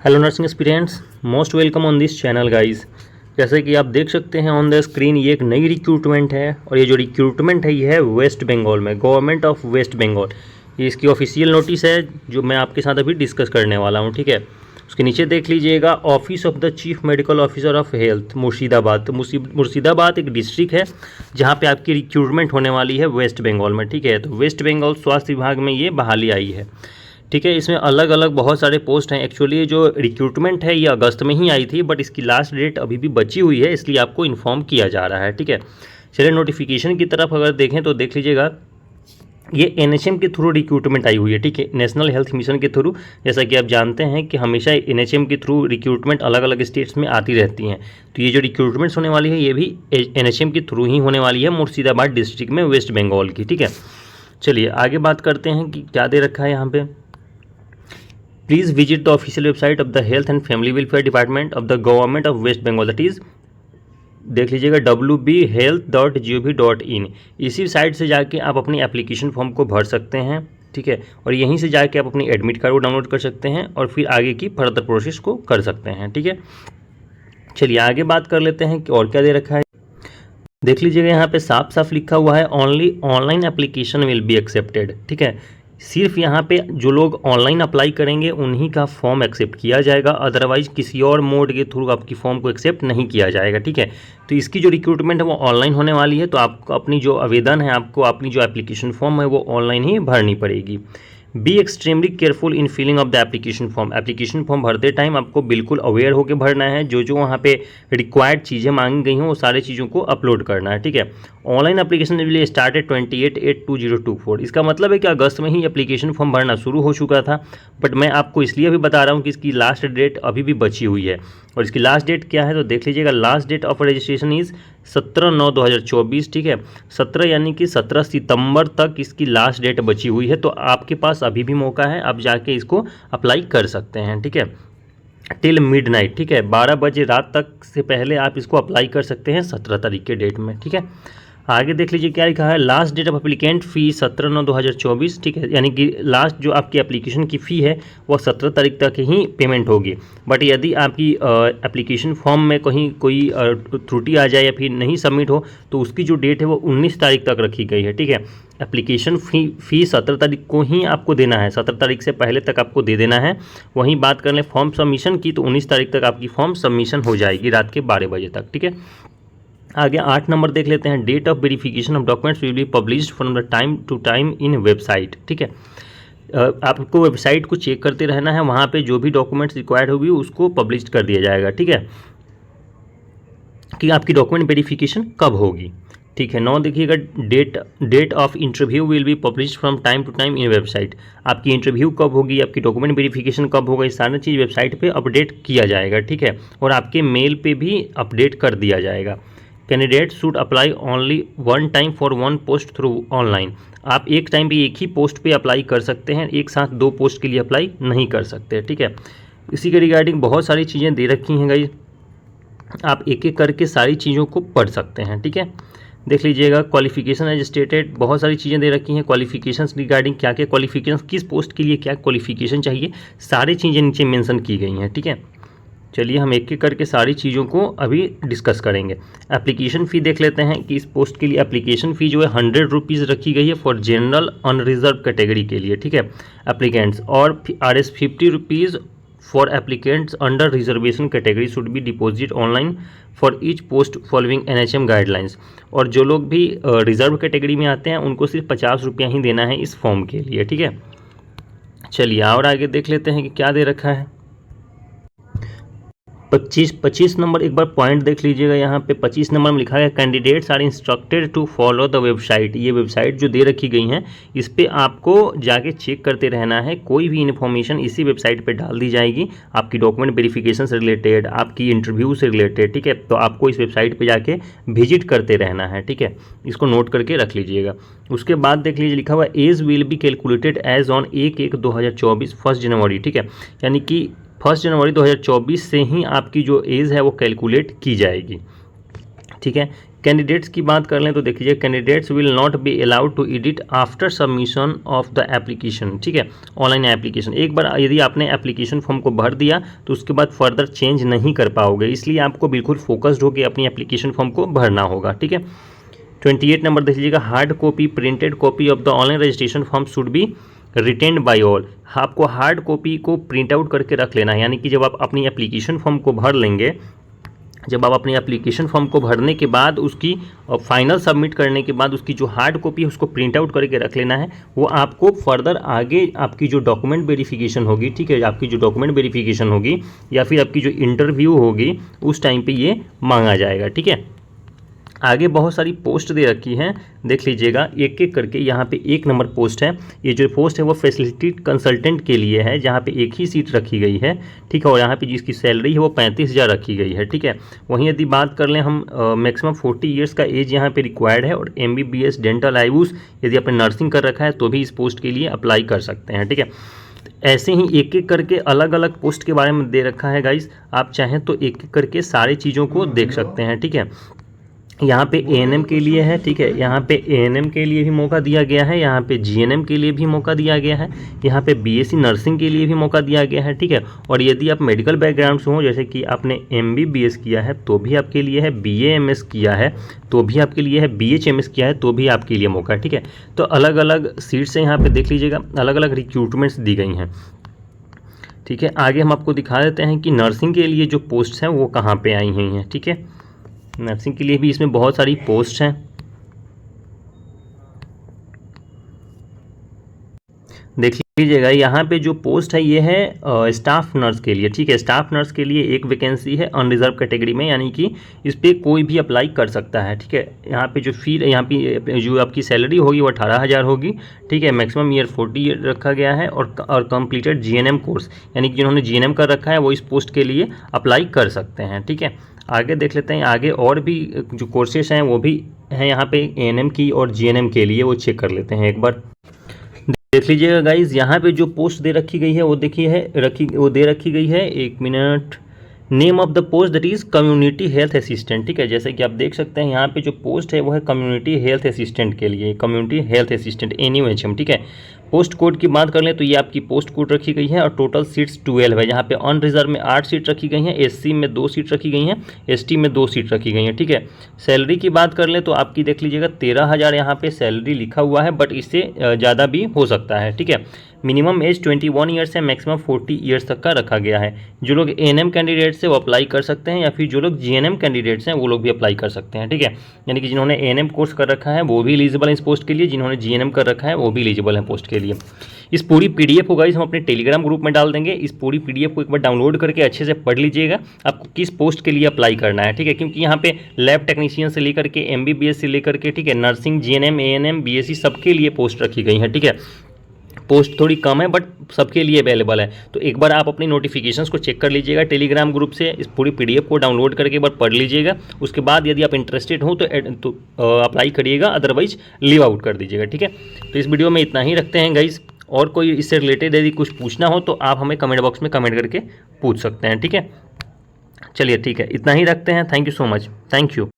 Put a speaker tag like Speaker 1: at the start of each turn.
Speaker 1: Hello nursing aspirants, most welcome on this channel guys. जैसे कि आप देख सकते हैं ऑन द स्क्रीन, ये एक नई रिक्रूटमेंट है और ये जो रिक्रूटमेंट है ये है वेस्ट बंगाल में, गवर्नमेंट ऑफ वेस्ट बंगाल। ये इसकी ऑफिशियल नोटिस है जो मैं आपके साथ अभी डिस्कस करने वाला हूँ, ठीक है। उसके नीचे देख लीजिएगा, office of the chief medical officer of health Murshidabad. तो मुर्शिदाबाद एक डिस्ट्रिक्ट है जहाँ पे आपकी रिक्रूटमेंट होने वाली है वेस्ट बंगाल में, ठीक है। तो वेस्ट बंगाल स्वास्थ्य विभाग में ये बहाली आई है, ठीक है। इसमें अलग अलग बहुत सारे पोस्ट हैं। एक्चुअली ये जो रिक्रूटमेंट है ये अगस्त में ही आई थी, बट इसकी लास्ट डेट अभी भी बची हुई है, इसलिए आपको इन्फॉर्म किया जा रहा है, ठीक है। चलिए नोटिफिकेशन की तरफ अगर देखें तो देख लीजिएगा, ये एनएचएम के थ्रू रिक्रूटमेंट आई हुई है, ठीक है, नेशनल हेल्थ मिशन के थ्रू। जैसा कि आप जानते हैं कि हमेशा एनएचएम के थ्रू रिक्रूटमेंट अलग अलग स्टेट्स में आती रहती हैं। तो ये जो रिक्रूटमेंट्स होने वाली है ये भी एनएचएम के थ्रू ही होने वाली है, मुर्शिदाबाद डिस्ट्रिक्ट में, वेस्ट बंगाल की, ठीक है। चलिए आगे बात करते हैं कि क्या दे रखा है यहाँ पे। Please visit the official website of the Health and Family Welfare Department of the Government of West Bengal, that is देख लीजिएगा wbhealth.gov.in। इसी साइट से जाके आप अपनी एप्लीकेशन फॉर्म को भर सकते हैं, ठीक है। और यहीं से जाके आप अपनी एडमिट कार्ड को डाउनलोड कर सकते हैं और फिर आगे की फर्दर प्रोसेस को कर सकते हैं, ठीक है। चलिए आगे बात कर लेते हैं कि और क्या दे रखा है। देख लीजिएगा यहाँ पे साफ साफ लिखा हुआ है, only online application will be accepted, ठीक है। सिर्फ यहाँ पे जो लोग ऑनलाइन अप्लाई करेंगे उन्हीं का फॉर्म एक्सेप्ट किया जाएगा, अदरवाइज किसी और मोड के थ्रू आपकी फॉर्म को एक्सेप्ट नहीं किया जाएगा, ठीक है। तो इसकी जो रिक्रूटमेंट है वो ऑनलाइन होने वाली है, तो आपको अपनी जो आवेदन है, आपको अपनी जो एप्लीकेशन फॉर्म है वो ऑनलाइन ही भरनी पड़ेगी। Be extremely careful in filling of the application form. Application form भरते टाइम आपको बिल्कुल अवेयर होकर भरना है, जो जो वहाँ पे रिक्वायर्ड चीज़ें मांगी गई हैं वो सारी चीज़ों को अपलोड करना है, ठीक है। Online application will started 28/8/2024। इसका मतलब है कि अगस्त में ही एप्लीकेशन फॉर्म भरना शुरू हो चुका था, बट मैं आपको इसलिए अभी बता रहा हूँ कि इसकी लास्ट डेट अभी भी बची हुई है। और इसकी लास्ट डेट क्या है तो देख लीजिएगा, last date of registration is 17/9/2024, ठीक है। 17 यानी कि 17 सितंबर तक इसकी लास्ट डेट बची हुई है, तो आपके पास अभी भी मौका है, आप जाके इसको अप्लाई कर सकते हैं, ठीक है, टिल मिडनाइट, ठीक है। 12 बजे रात तक से पहले आप इसको अप्लाई कर सकते हैं 17 तारीख के डेट में, ठीक है। आगे देख लीजिए क्या लिखा है, लास्ट डेट ऑफ एप्लीकेंट फ़ी 17/9/2024, ठीक है। यानी कि लास्ट जो आपकी एप्लीकेशन की फ़ी है वो 17 तारीख तक ही पेमेंट होगी। बट यदि आपकी एप्लीकेशन फॉर्म में कहीं कोई त्रुटि आ जाए या फिर नहीं सबमिट हो तो उसकी जो डेट है वो 19 तारीख तक रखी गई है, ठीक है। एप्लीकेशन फ़ी 17 तारीख को ही आपको देना है, 17 तारीख से पहले तक आपको दे देना है। वहीं बात कर लें फॉर्म सबमिशन की तो 19 तारीख तक आपकी फॉर्म सबमिशन हो जाएगी रात के 12 बजे तक, ठीक है। आगे 8 नंबर देख लेते हैं, date of verification of documents will be published from the time to time in website, ठीक है। आपको वेबसाइट को चेक करते रहना है, वहाँ पे जो भी डॉक्यूमेंट्स रिक्वायर्ड होगी उसको पब्लिश कर दिया जाएगा, ठीक है, कि आपकी डॉक्यूमेंट वेरिफिकेशन कब होगी, ठीक है। 9 देखिएगा, date of interview will be publish from time to time in website. आपकी इंटरव्यू कब होगी, आपकी डॉक्यूमेंट वेरिफिकेशन कब होगा, ये सारी चीज़ वेबसाइट पे अपडेट किया जाएगा, ठीक है। और आपके मेल पे भी अपडेट कर दिया जाएगा। Candidate should apply only one time for one post through online. आप एक टाइम पे एक ही पोस्ट पे अप्लाई कर सकते हैं, एक साथ 2 पोस्ट के लिए अप्लाई नहीं कर सकते, ठीक है। इसी के रिगार्डिंग बहुत सारी चीज़ें दे रखी हैं गाइस, आप एक एक करके सारी चीज़ों को पढ़ सकते हैं, ठीक है। देख लीजिएगा, क्वालिफिकेशन एज स्टेटेड, बहुत सारी चीज़ें दे रखी हैं। क्वालिफिकेशंस रिगार्डिंग क्या क्या क्वालिफिकेशन, किस पोस्ट के लिए क्या क्वालिफिकेशन चाहिए, सारी चीज़ें नीचे मेंशन की गई हैं, ठीक है। चलिए हम एक एक करके सारी चीज़ों को अभी डिस्कस करेंगे। एप्लीकेशन फ़ी देख लेते हैं कि इस पोस्ट के लिए एप्लीकेशन फ़ी जो है 100 रुपीज़ रखी गई है फॉर जनरल अनरिजर्व कैटेगरी के लिए, ठीक है, एप्लीकेंट्स। और RS 50 rupees for applicants under reservation category should be deposit online for each post following NHM guidelines. और जो लोग भी रिजर्व कैटेगरी में आते हैं उनको सिर्फ 50 रुपया ही देना है इस फॉर्म के लिए, ठीक है। चलिए और आगे देख लेते हैं कि क्या दे रखा है। 25 नंबर एक बार पॉइंट देख लीजिएगा, यहाँ पे 25 नंबर में लिखा है, candidates are instructed to follow the website. ये वेबसाइट जो दे रखी गई हैं इस पे आपको जाके चेक करते रहना है, कोई भी इन्फॉर्मेशन इसी वेबसाइट पे डाल दी जाएगी आपकी डॉक्यूमेंट वेरिफिकेशन से रिलेटेड, आपकी इंटरव्यू से रिलेटेड, ठीक है। तो आपको इस वेबसाइट पर जाके विजिट करते रहना है, ठीक है, इसको नोट करके रख लीजिएगा। उसके बाद देख लीजिए लिखा हुआ age will be calculated age on 1/1/2024 1 जनवरी, ठीक है, यानी कि 1 जनवरी 2024 से ही आपकी जो एज है वो कैलकुलेट की जाएगी, ठीक है। कैंडिडेट्स की बात कर लें तो देखिए candidates will not be allowed to edit after submission of the application, ठीक है, ऑनलाइन एप्लीकेशन। एक बार यदि आपने एप्लीकेशन फॉर्म को भर दिया तो उसके बाद फर्दर चेंज नहीं कर पाओगे, इसलिए आपको बिल्कुल फोकस्ड होकर अपनी एप्लीकेशन फॉर्म को भरना होगा, ठीक है। 28 नंबर देख लीजिएगा, hard copy printed copy of the online registration form should be retained bye all. आपको हार्ड कॉपी को प्रिंट आउट करके रख लेना है, यानी कि जब आप अपनी एप्लीकेशन फॉर्म को भर लेंगे, जब आप अपनी एप्लीकेशन फॉर्म को भरने के बाद उसकी फाइनल सबमिट करने के बाद उसकी जो हार्ड कॉपी है उसको प्रिंट आउट करके रख लेना है। वो आपको फर्दर आगे आपकी जो डॉक्यूमेंट वेरिफिकेशन होगी, ठीक है, आपकी जो डॉक्यूमेंट वेरिफिकेशन होगी या फिर आपकी जो इंटरव्यू होगी उस टाइम पे ये मांगा जाएगा, ठीक है। आगे बहुत सारी पोस्ट दे रखी हैं, देख लीजिएगा एक एक करके। यहाँ पे 1 नंबर पोस्ट है, ये जो पोस्ट है वो फैसिलिटी कंसल्टेंट के लिए है, जहाँ पे एक ही सीट रखी गई है, ठीक है, और यहाँ पे जिसकी सैलरी है वो 35,000 रखी गई है, ठीक है। वहीं यदि बात कर लें हम मैक्सिमम 40 ईयर्स का एज यहाँ पे रिक्वायर्ड है, और MBBS डेंटल आईबूस यदि आपने नर्सिंग कर रखा है तो भी इस पोस्ट के लिए अप्लाई कर सकते हैं, ठीक है। ऐसे ही एक एक करके अलग अलग पोस्ट के बारे में दे रखा है गाइस, आप चाहें तो एक एक करके सारी चीज़ों को देख सकते हैं, ठीक है। यहाँ पे ANM के लिए है, ठीक है, यहाँ पे ANM के लिए भी मौका दिया गया है, यहाँ पे GNM के लिए भी मौका दिया गया है, यहाँ पे BSc नर्सिंग के लिए भी मौका दिया गया है, ठीक है। और यदि आप मेडिकल बैकग्राउंड से हो, जैसे कि आपने MBBS किया है तो भी आपके लिए है, BAMS किया है तो भी आपके लिए है, BHMS किया है तो भी आपके लिए मौका है, ठीक है। तो अलग अलग सीट्स हैं यहाँ पर, देख लीजिएगा, अलग अलग रिक्रूटमेंट्स दी गई हैं, ठीक है। आगे हम आपको दिखा देते हैं कि नर्सिंग के लिए जो पोस्ट हैं वो कहाँ पर आई हुई हैं, ठीक है। नर्सिंग के लिए भी इसमें बहुत सारी पोस्ट हैं, देख लीजिएगा। यहाँ पे जो पोस्ट है ये है स्टाफ नर्स के लिए, ठीक है। स्टाफ नर्स के लिए एक वैकेंसी है अनरिजर्व कैटेगरी में, यानी कि इस पर कोई भी अप्लाई कर सकता है, ठीक है। यहाँ पे जो फी, यहाँ पे जो आपकी सैलरी होगी वो 18,000 होगी, ठीक है। मैक्सिमम ईयर 40 रखा गया है, और कंप्लीटेड GNM कोर्स, यानी कि जिन्होंने GNM कर रखा है वो इस पोस्ट के लिए अप्लाई कर सकते हैं, ठीक है। आगे देख लेते हैं, आगे और भी जो कोर्सेस हैं वो भी हैं यहाँ पे ANM की और GNM के लिए, वो चेक कर लेते हैं एक बार। देख लीजिएगा गाइज, यहाँ पे जो पोस्ट दे रखी गई है वो देखिए वो दे रखी गई है, 1 minute. Name of the post that is community health assistant, ठीक है। जैसे कि आप देख सकते हैं यहाँ पे जो पोस्ट है वो है कम्युनिटी हेल्थ असिस्टेंट के लिए, कम्युनिटी हेल्थ असिस्टेंट NUHM, ठीक है। पोस्ट कोड की बात कर लें तो ये आपकी पोस्ट कोड रखी गई है, और टोटल सीट्स 12 है। यहाँ पे ऑन रिजर्व में 8 सीट रखी गई हैं, SC में 2 सीट रखी गई हैं, ST में 2 सीट रखी गई हैं, ठीक है। सैलरी की बात कर लें तो आपकी देख लीजिएगा 13,000 यहाँ पे सैलरी लिखा हुआ है, बट इससे ज़्यादा भी हो सकता है, ठीक है। मिनिमम एज 21 ईयर्स है, मैक्सिमम 40 ईयर्स तक का रखा गया है। जो लोग ANM कैंडिडेट्स हैं वो अप्लाई कर सकते हैं, या फिर जो लोग GNM कैंडिडेट्स हैं वो लोग भी अप्लाई कर सकते हैं, ठीक है। यानी कि जिन्होंने ANM कोर्स कर रखा है वो भी एलिजिबल है इस पोस्ट के लिए, जिन्होंने GNM कर रखा है वो भी एलिजिबल है पोस्ट के लिए। इस पूरी PDF को गाइस हम अपने टेलीग्राम ग्रुप में डाल देंगे। इस पूरी PDF को एक बार डाउनलोड करके अच्छे से पढ़ लीजिएगा, आपको किस पोस्ट के लिए अप्लाई करना है, ठीक है। क्योंकि यहाँ पे लैब टेक्नीशियन से लेकर के MBBS से लेकर के, ठीक है, नर्सिंग, GNM, ANM, BSc सबके लिए पोस्ट रखी गई है, ठीक है। पोस्ट थोड़ी कम है बट सबके लिए अवेलेबल है, तो एक बार आप अपनी नोटिफिकेशंस को चेक कर लीजिएगा टेलीग्राम ग्रुप से, इस पूरी PDF को डाउनलोड करके एक बार पढ़ लीजिएगा। उसके बाद यदि आप इंटरेस्टेड हो तो अप्लाई करिएगा, अदरवाइज लीव आउट कर दीजिएगा, ठीक है। तो इस वीडियो में इतना ही रखते हैं गाइज, और कोई इससे रिलेटेड यदि कुछ पूछना हो तो आप हमें कमेंट बॉक्स में कमेंट करके पूछ सकते हैं, ठीक है। चलिए ठीक है, इतना ही रखते हैं। Thank you so much, thank you.